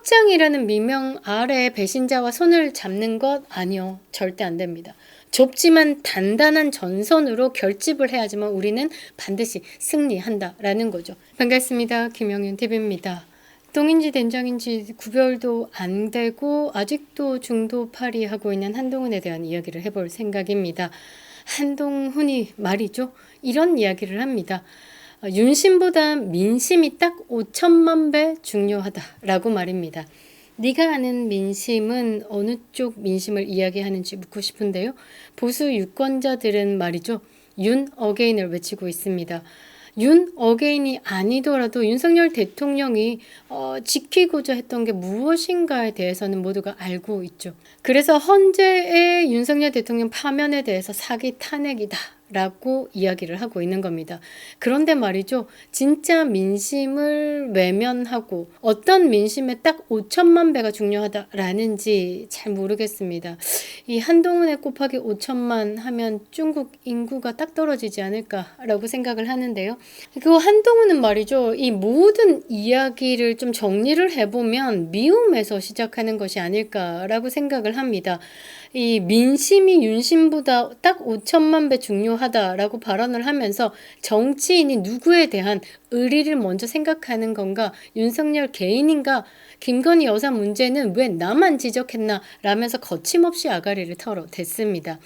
입장이라는 미명 아래 배신자와 손을 잡는 것 아니요. 절대 안 됩니다. 좁지만 단단한 전선으로 결집을 해야지만 우리는 반드시 승리한다라는 거죠. 반갑습니다. 김영윤 TV입니다. 똥인지 된장인지 구별도 안 되고 아직도 중도파리 하고 있는 한동훈에 대한 이야기를 해볼 생각입니다. 한동훈이 말이죠. 이런 이야기를 합니다. 윤심보다 민심이 딱 5천만 배 중요하다라고 말입니다. 네가 아는 민심은 어느 쪽 민심을 이야기하는지 묻고 싶은데요. 보수 유권자들은 말이죠. 윤 어게인을 외치고 있습니다. 윤 어게인이 아니더라도 윤석열 대통령이 지키고자 했던 게 무엇인가에 대해서는 모두가 알고 있죠. 그래서 헌재의 윤석열 대통령 파면에 대해서 사기 탄핵이다 라고 이야기를 하고 있는 겁니다. 그런데 말이죠. 진짜 민심을 외면하고 어떤 민심에 딱 5천만 배가 중요하다라는지 잘 모르겠습니다. 이 한동훈에 곱하기 5천만 하면 중국 인구가 딱 떨어지지 않을까라고 생각을 하는데요. 그 한동훈은 말이죠. 이 모든 이야기를 좀 정리를 해보면 미움에서 시작하는 것이 아닐까라고 생각을 합니다. 이 민심이 윤심보다 딱 5천만 배 중요하다라고 발언을 하면서 정치인이 누구에 대한 의리를 먼저 생각하는 건가, 윤석열 개인인가, 김건희 여사 문제는 왜 나만 지적했나 라면서 거침없이 아가리를 털어댔습니다.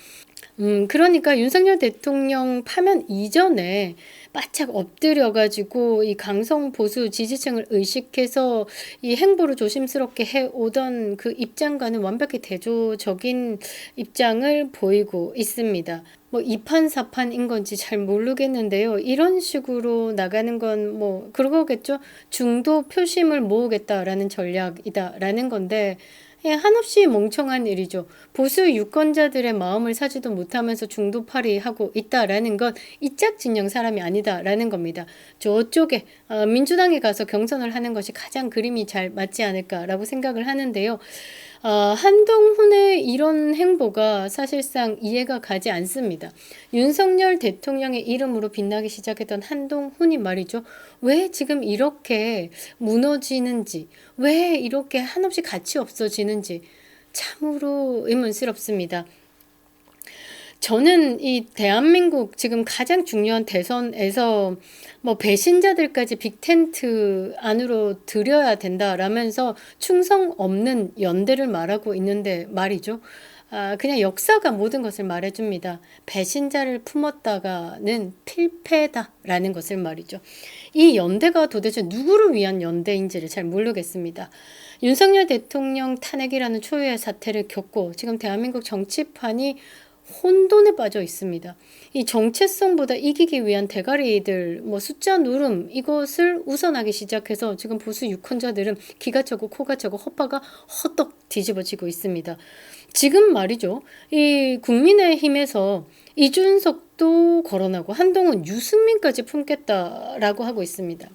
그러니까 윤석열 대통령 파면 이전에 바짝 엎드려가지고 이 강성 보수 지지층을 의식해서 이 행보를 조심스럽게 해오던 그 입장과는 완벽히 대조적인 입장을 보이고 있습니다. 뭐 이판사판인 건지 잘 모르겠는데요. 이런 식으로 나가는 건 뭐 그러겠죠. 중도 표심을 모으겠다라는 전략이다라는 건데 한없이 멍청한 일이죠. 보수 유권자들의 마음을 사지도 못하면서 중도파리 하고 있다라는 건 이짝 진영 사람이 아니다라는 겁니다. 저쪽에 민주당에 가서 경선을 하는 것이 가장 그림이 잘 맞지 않을까라고 생각을 하는데요. 한동훈의 이런 행보가 사실상 이해가 가지 않습니다. 윤석열 대통령의 이름으로 빛나기 시작했던 한동훈이 말이죠. 왜 지금 이렇게 무너지는지, 왜 이렇게 한없이 가치 없어지는지 참으로 의문스럽습니다. 저는 이 대한민국 지금 가장 중요한 대선에서 뭐 배신자들까지 빅텐트 안으로 들여야 된다라면서 충성 없는 연대를 말하고 있는데 말이죠. 그냥 역사가 모든 것을 말해줍니다. 배신자를 품었다가는 필패다라는 것을 말이죠. 이 연대가 도대체 누구를 위한 연대인지를 잘 모르겠습니다. 윤석열 대통령 탄핵이라는 초유의 사태를 겪고 지금 대한민국 정치판이 혼돈에 빠져 있습니다. 이 정체성보다 이기기 위한 대가리들, 뭐 숫자 누름 이것을 우선하기 시작해서 지금 보수 유권자들은 기가 차고 코가 차고 헛바가 헛떡 뒤집어지고 있습니다. 지금 말이죠. 이 국민의힘에서 이준석도 거론하고 한동훈, 유승민까지 품겠다라고 하고 있습니다.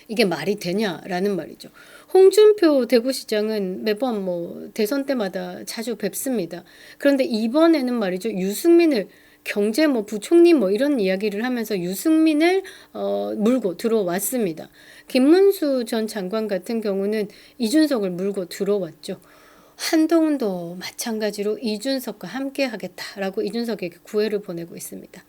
이게 말이 되냐라는 말이죠. 홍준표 대구시장은 매번 뭐 대선 때마다 자주 뵙습니다. 그런데 이번에는 말이죠. 유승민을 경제 뭐 부총리 뭐 이런 이야기를 하면서 유승민을 물고 들어왔습니다. 김문수 전 장관 같은 경우는 이준석을 물고 들어왔죠. 한동훈도 마찬가지로 이준석과 함께 하겠다라고 이준석에게 구애를 보내고 있습니다.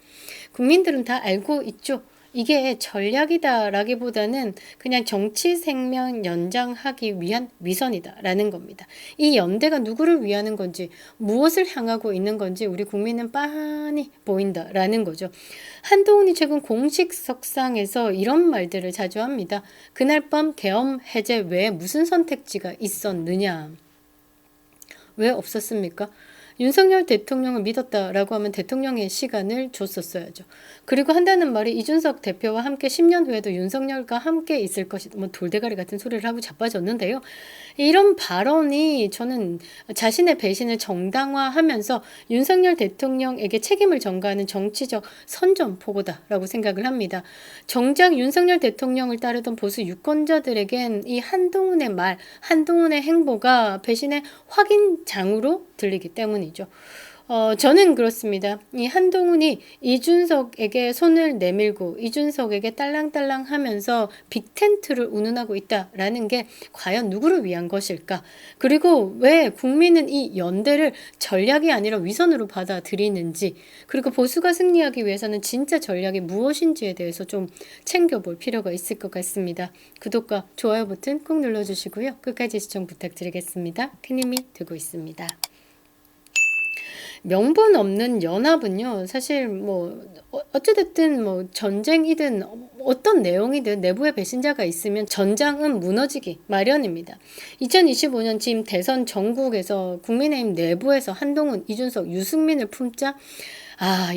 국민들은 다 알고 있죠. 이게 전략이다라기보다는 그냥 정치 생명 연장하기 위한 위선이다라는 겁니다. 이 연대가 누구를 위하는 건지 무엇을 향하고 있는 건지 우리 국민은 빤히 보인다라는 거죠. 한동훈이 최근 공식 석상에서 이런 말들을 자주 합니다. 그날 밤 계엄 해제 외에 무슨 선택지가 있었느냐. 왜 없었습니까? 윤석열 대통령을 믿었다라고 하면 대통령의 시간을 줬었어야죠. 그리고 한다는 말이 이준석 대표와 함께 10년 후에도 윤석열과 함께 있을 것이다. 뭐 돌대가리 같은 소리를 하고 자빠졌는데요. 이런 발언이 저는 자신의 배신을 정당화하면서 윤석열 대통령에게 책임을 전가하는 정치적 선전포고다라고 생각을 합니다. 정작 윤석열 대통령을 따르던 보수 유권자들에겐 이 한동훈의 말, 한동훈의 행보가 배신의 확인장으로 들리기 때문이죠. 저는 그렇습니다. 이 한동훈이 이준석에게 손을 내밀고 이준석에게 딸랑딸랑 하면서 빅텐트를 운운하고 있다라는 게 과연 누구를 위한 것일까? 그리고 왜 국민은 이 연대를 전략이 아니라 위선으로 받아들이는지, 그리고 보수가 승리하기 위해서는 진짜 전략이 무엇인지에 대해서 좀 챙겨볼 필요가 있을 것 같습니다. 구독과 좋아요 버튼 꼭 눌러주시고요. 끝까지 시청 부탁드리겠습니다. 큰 힘이 되고 있습니다. 명분 없는 연합은요, 사실 뭐, 어찌됐든 뭐, 전쟁이든 어떤 내용이든 내부에 배신자가 있으면 전장은 무너지기 마련입니다. 2025년 지금 대선 전국에서 국민의힘 내부에서 한동훈, 이준석, 유승민을 품자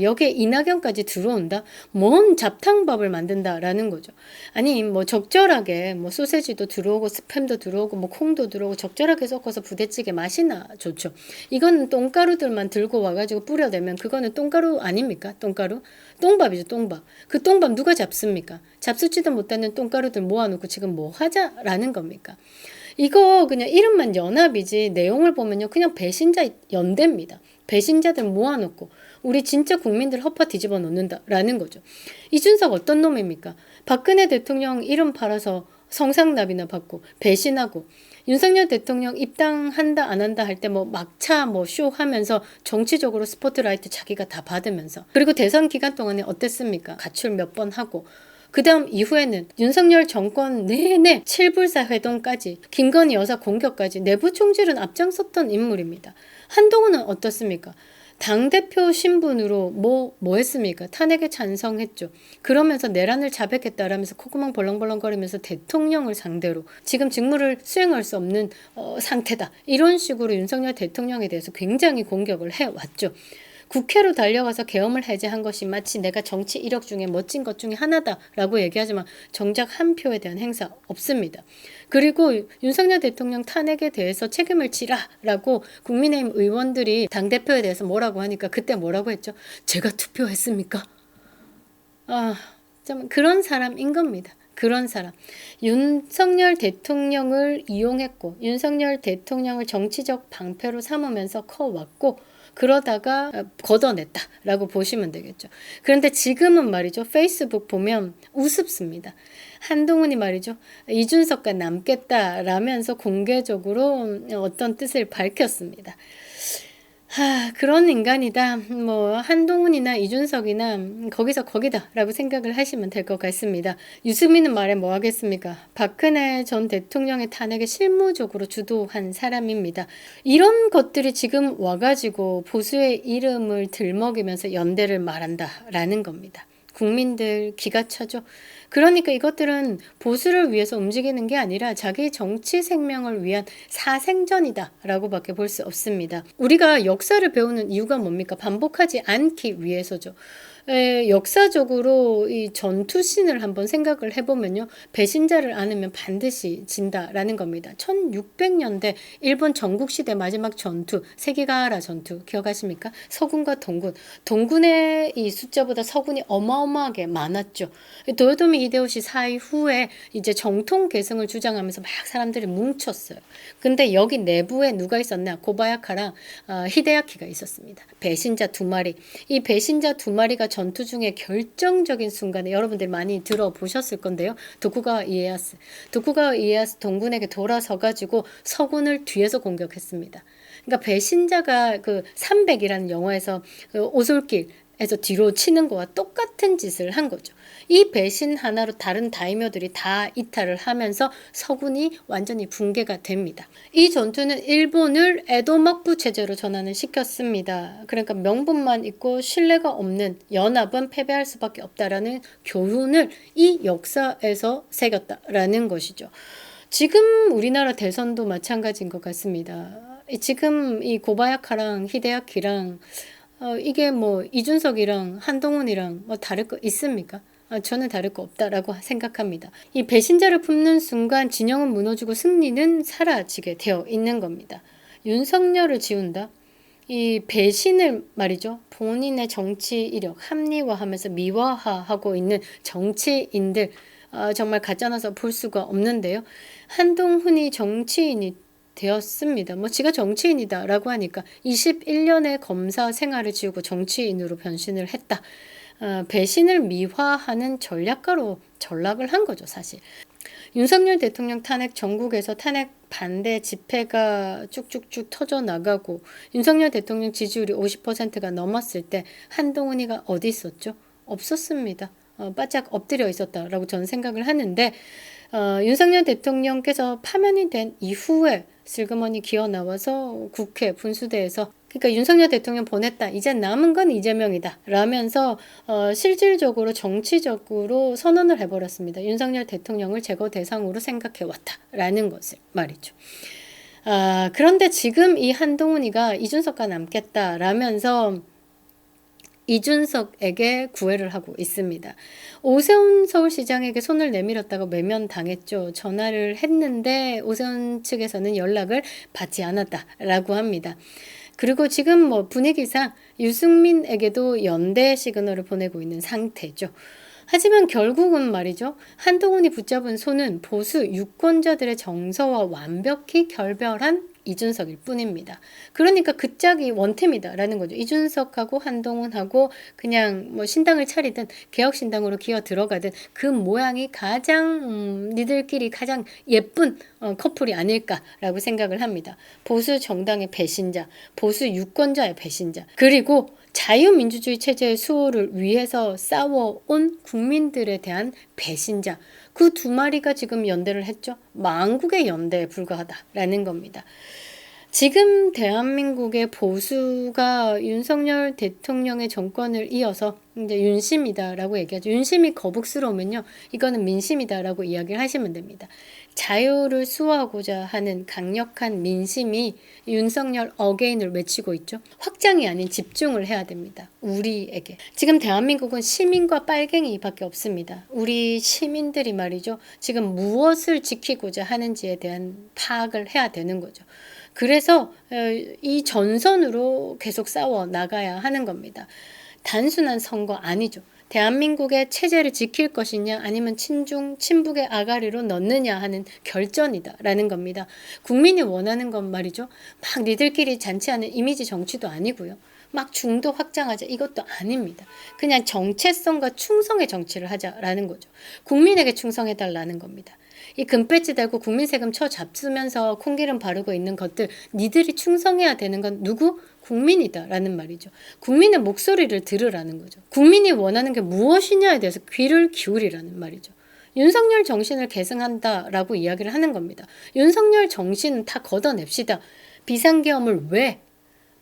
여기에 이낙연까지 들어온다? 뭔 잡탕밥을 만든다라는 거죠. 아니, 뭐 적절하게 뭐 소세지도 들어오고 스팸도 들어오고 뭐 콩도 들어오고 적절하게 섞어서 부대찌개 맛이나 좋죠. 이거는 똥가루들만 들고 와가지고 뿌려대면 그거는 똥가루 아닙니까? 똥가루? 똥밥이죠, 똥밥. 그 똥밥 누가 잡습니까? 잡수지도 못하는 똥가루들 모아놓고 지금 뭐 하자라는 겁니까? 이거 그냥 이름만 연합이지 내용을 보면요, 그냥 배신자 연대입니다. 배신자들 모아놓고 우리 진짜 국민들 허파 뒤집어 놓는다라는 거죠. 이준석 어떤 놈입니까? 박근혜 대통령 이름 팔아서 성상납이나 받고 배신하고, 윤석열 대통령 입당한다 안 한다 할 때 뭐 막차 뭐 쇼 하면서 정치적으로 스포트라이트 자기가 다 받으면서, 그리고 대선 기간 동안에 어땠습니까? 가출 몇 번 하고, 그 다음 이후에는 윤석열 정권 내내 칠불사 회동까지 김건희 여사 공격까지 내부 총질은 앞장섰던 인물입니다. 한동훈은 어떻습니까? 당대표 신분으로 뭐 했습니까? 탄핵에 찬성했죠. 그러면서 내란을 자백했다라면서 콧구멍 벌렁벌렁거리면서 대통령을 상대로 지금 직무를 수행할 수 없는 상태다, 이런 식으로 윤석열 대통령에 대해서 굉장히 공격을 해왔죠. 국회로 달려가서 계엄을 해제한 것이 마치 내가 정치 이력 중에 멋진 것 중에 하나다라고 얘기하지만 정작 한 표에 대한 행사 없습니다. 그리고 윤석열 대통령 탄핵에 대해서 책임을 지라라고 국민의힘 의원들이 당대표에 대해서 뭐라고 하니까 그때 뭐라고 했죠? 제가 투표했습니까? 좀 그런 사람인 겁니다. 그런 사람. 윤석열 대통령을 이용했고 윤석열 대통령을 정치적 방패로 삼으면서 커왔고, 그러다가 걷어냈다라고 보시면 되겠죠. 그런데 지금은 말이죠, 페이스북 보면 우습습니다. 한동훈이 말이죠, 이준석과 남겠다라면서 공개적으로 어떤 뜻을 밝혔습니다. 그런 인간이다. 뭐 한동훈이나 이준석이나 거기서 거기다라고 생각을 하시면 될 것 같습니다. 유승민은 말해 뭐 하겠습니까? 박근혜 전 대통령의 탄핵에 실무적으로 주도한 사람입니다. 이런 것들이 지금 와가지고 보수의 이름을 들먹이면서 연대를 말한다라는 겁니다. 국민들 기가 차죠. 그러니까 이것들은 보수를 위해서 움직이는 게 아니라 자기 정치 생명을 위한 사생전이다라고 밖에 볼 수 없습니다. 우리가 역사를 배우는 이유가 뭡니까? 반복하지 않기 위해서죠. 역사적으로 이 전투신을 한번 생각을 해보면요, 배신자를 안으면 반드시 진다라는 겁니다. 1600년대 일본 전국시대 마지막 전투, 세기가하라 전투 기억하십니까? 서군과 동군, 동군의 이 숫자보다 서군이 어마어마하게 많았죠. 도요토미 히데요시 사이 후에 이제 정통 계승을 주장하면서 막 사람들이 뭉쳤어요. 근데 여기 내부에 누가 있었나? 고바야카랑 히데야키가 있었습니다. 배신자 두 마리. 이 배신자 두 마리가 전투 중에 결정적인 순간에 여러분들 많이 들어보셨을 건데요. 도쿠가와 이에야스 동군에게 돌아서 가지고 서군을 뒤에서 공격했습니다. 그러니까 배신자가 그 300이라는 영화에서 그 오솔길에서 뒤로 치는 거와 똑같은 짓을 한 거죠. 이 배신 하나로 다른 다이묘들이 다 이탈을 하면서 서군이 완전히 붕괴가 됩니다. 이 전투는 일본을 에도막부 체제로 전환을 시켰습니다. 그러니까 명분만 있고 신뢰가 없는 연합은 패배할 수밖에 없다라는 교훈을 이 역사에서 새겼다라는 것이죠. 지금 우리나라 대선도 마찬가지인 것 같습니다. 지금 이 고바야카랑 히데야키랑 이게 뭐 이준석이랑 한동훈이랑 뭐 다를 거 있습니까? 저는 다를 거 없다라고 생각합니다. 이 배신자를 품는 순간 진영은 무너지고 승리는 사라지게 되어 있는 겁니다. 윤석열을 지운다? 이 배신을 말이죠, 본인의 정치 이력 합리화하면서 미화하고 있는 정치인들 정말 가짜나서 볼 수가 없는데요. 한동훈이 정치인이 되었습니다. 뭐 지가 정치인이다라고 하니까 21년의 검사 생활을 지우고 정치인으로 변신을 했다. 배신을 미화하는 전략가로 전락을 한 거죠, 사실. 윤석열 대통령 탄핵, 전국에서 탄핵 반대 집회가 쭉쭉쭉 터져나가고 윤석열 대통령 지지율이 50%가 넘었을 때 한동훈이가 어디 있었죠? 없었습니다. 바짝 엎드려 있었다라고 저는 생각을 하는데, 윤석열 대통령께서 파면이 된 이후에 슬그머니 기어 나와서 국회 분수대에서, 그러니까 윤석열 대통령 보냈다, 이제 남은 건 이재명이다 라면서 실질적으로 정치적으로 선언을 해버렸습니다. 윤석열 대통령을 제거 대상으로 생각해왔다 라는 것을 말이죠. 그런데 지금 이 한동훈이가 이준석과 남겠다 라면서 이준석에게 구애를 하고 있습니다. 오세훈 서울시장에게 손을 내밀었다가 외면당했죠. 전화를 했는데 오세훈 측에서는 연락을 받지 않았다라고 합니다. 그리고 지금 뭐 분위기상 유승민에게도 연대 시그널을 보내고 있는 상태죠. 하지만 결국은 말이죠. 한동훈이 붙잡은 손은 보수 유권자들의 정서와 완벽히 결별한 이준석일 뿐입니다. 그러니까 그 짝이 원팀이다라는 거죠. 이준석하고 한동훈하고 그냥 뭐 신당을 차리든 개혁신당으로 기어 들어가든 그 모양이 가장 니들끼리 가장 예쁜 커플이 아닐까라고 생각을 합니다. 보수 정당의 배신자, 보수 유권자의 배신자, 그리고 자유민주주의 체제의 수호를 위해서 싸워온 국민들에 대한 배신자, 그 두 마리가 지금 연대를 했죠. 망국의 연대에 불과하다라는 겁니다. 지금 대한민국의 보수가 윤석열 대통령의 정권을 이어서 이제 윤심이다라고 얘기하죠. 윤심이 거북스러우면요, 이거는 민심이다라고 이야기를 하시면 됩니다. 자유를 수호하고자 하는 강력한 민심이 윤석열 어게인을 외치고 있죠. 확장이 아닌 집중을 해야 됩니다. 우리에게. 지금 대한민국은 시민과 빨갱이밖에 없습니다. 우리 시민들이 말이죠, 지금 무엇을 지키고자 하는지에 대한 파악을 해야 되는 거죠. 그래서 이 전선으로 계속 싸워 나가야 하는 겁니다. 단순한 선거 아니죠. 대한민국의 체제를 지킬 것이냐 아니면 친북의 아가리로 넣느냐 하는 결전이다라는 겁니다. 국민이 원하는 건 말이죠, 막 니들끼리 잔치하는 이미지 정치도 아니고요, 막 중도 확장하자 이것도 아닙니다. 그냥 정체성과 충성의 정치를 하자라는 거죠. 국민에게 충성해달라는 겁니다. 이 금배지 달고 국민 세금 쳐잡수면서 콩기름 바르고 있는 것들, 니들이 충성해야 되는 건 누구? 국민이다라는 말이죠. 국민의 목소리를 들으라는 거죠. 국민이 원하는 게 무엇이냐에 대해서 귀를 기울이라는 말이죠. 윤석열 정신을 계승한다라고 이야기를 하는 겁니다. 윤석열 정신은 다 걷어냅시다. 비상계엄을 왜?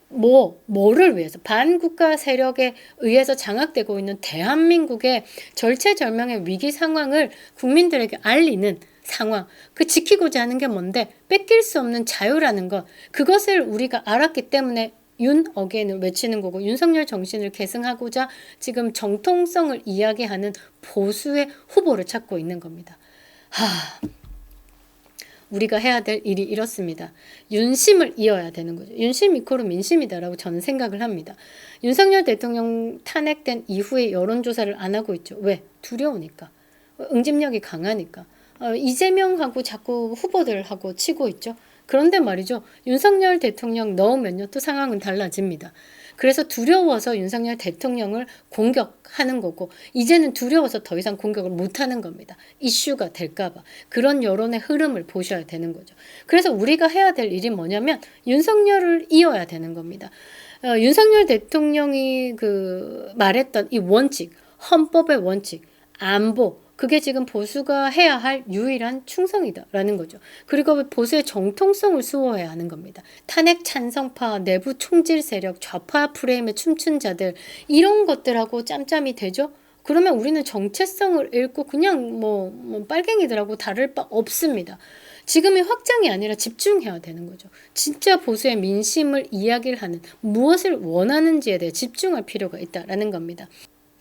뭐를 위해서? 반국가 세력에 의해서 장악되고 있는 대한민국의 절체절명의 위기 상황을 국민들에게 알리는 상황, 그 지키고자 하는 게 뭔데? 뺏길 수 없는 자유라는 것, 그것을 우리가 알았기 때문에 윤 어게인을 외치는 거고, 윤석열 정신을 계승하고자 지금 정통성을 이야기하는 보수의 후보를 찾고 있는 겁니다. 우리가 해야 될 일이 이렇습니다. 윤심을 이어야 되는 거죠. 윤심 이코르 민심이다라고 저는 생각을 합니다. 윤석열 대통령 탄핵된 이후에 여론조사를 안 하고 있죠. 왜? 두려우니까. 응집력이 강하니까. 이재명하고 자꾸 후보들하고 치고 있죠. 그런데 말이죠, 윤석열 대통령 넣으면요, 또 상황은 달라집니다. 그래서 두려워서 윤석열 대통령을 공격하는 거고, 이제는 두려워서 더 이상 공격을 못하는 겁니다. 이슈가 될까봐. 그런 여론의 흐름을 보셔야 되는 거죠. 그래서 우리가 해야 될 일이 뭐냐면 윤석열을 이어야 되는 겁니다. 윤석열 대통령이 말했던 이 원칙, 헌법의 원칙, 안보, 그게 지금 보수가 해야 할 유일한 충성이다라는 거죠. 그리고 보수의 정통성을 수호해야 하는 겁니다. 탄핵 찬성파, 내부 총질 세력, 좌파 프레임에 춤춘 자들, 이런 것들하고 짬짬이 되죠? 그러면 우리는 정체성을 잃고 그냥 빨갱이들하고 다를 바 없습니다. 지금의 확장이 아니라 집중해야 되는 거죠. 진짜 보수의 민심을 이야기를 하는, 무엇을 원하는지에 대해 집중할 필요가 있다라는 겁니다.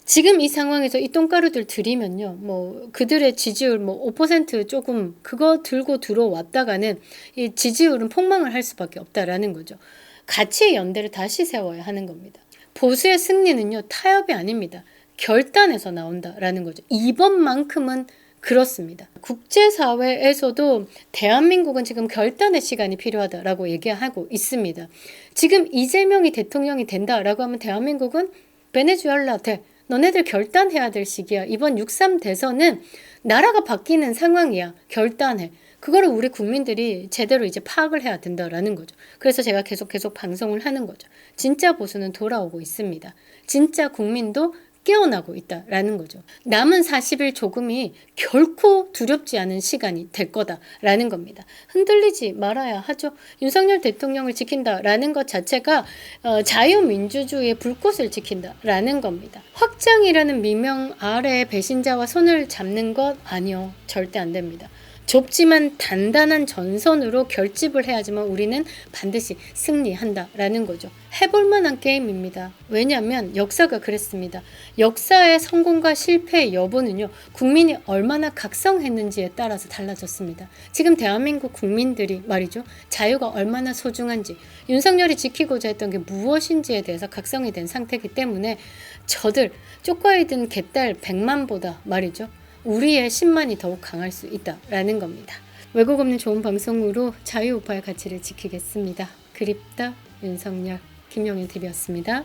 지금 이 상황에서 이 똥가루들 들이면요, 그들의 지지율 5% 조금 그거 들고 들어왔다가는 이 지지율은 폭망을 할 수밖에 없다라는 거죠. 가치의 연대를 다시 세워야 하는 겁니다. 보수의 승리는요, 타협이 아닙니다. 결단에서 나온다라는 거죠. 이번만큼은 그렇습니다. 국제사회에서도 대한민국은 지금 결단의 시간이 필요하다라고 얘기하고 있습니다. 지금 이재명이 대통령이 된다라고 하면 대한민국은 베네수엘라 돼. 너네들 결단해야 될 시기야. 이번 6.3 대선은 나라가 바뀌는 상황이야. 결단해. 그거를 우리 국민들이 제대로 이제 파악을 해야 된다라는 거죠. 그래서 제가 계속 방송을 하는 거죠. 진짜 보수는 돌아오고 있습니다. 진짜 국민도 깨어나고 있다라는 거죠. 남은 40일 조금이 결코 두렵지 않은 시간이 될 거다라는 겁니다. 흔들리지 말아야 하죠. 윤석열 대통령을 지킨다라는 것 자체가 자유민주주의의 불꽃을 지킨다라는 겁니다. 확장이라는 미명 아래 배신자와 손을 잡는 것 아니요. 절대 안 됩니다. 좁지만 단단한 전선으로 결집을 해야지만 우리는 반드시 승리한다라는 거죠. 해볼 만한 게임입니다. 왜냐하면 역사가 그랬습니다. 역사의 성공과 실패의 여부는요, 국민이 얼마나 각성했는지에 따라서 달라졌습니다. 지금 대한민국 국민들이 말이죠, 자유가 얼마나 소중한지, 윤석열이 지키고자 했던 게 무엇인지에 대해서 각성이 된 상태이기 때문에 저들 쪽과에 든 개딸 100만보다 말이죠, 우리의 10만이 더욱 강할 수 있다라는 겁니다. 왜곡 없는 좋은 방송으로 자유우파의 가치를 지키겠습니다. 그립다 윤석열, 김용현 TV였습니다.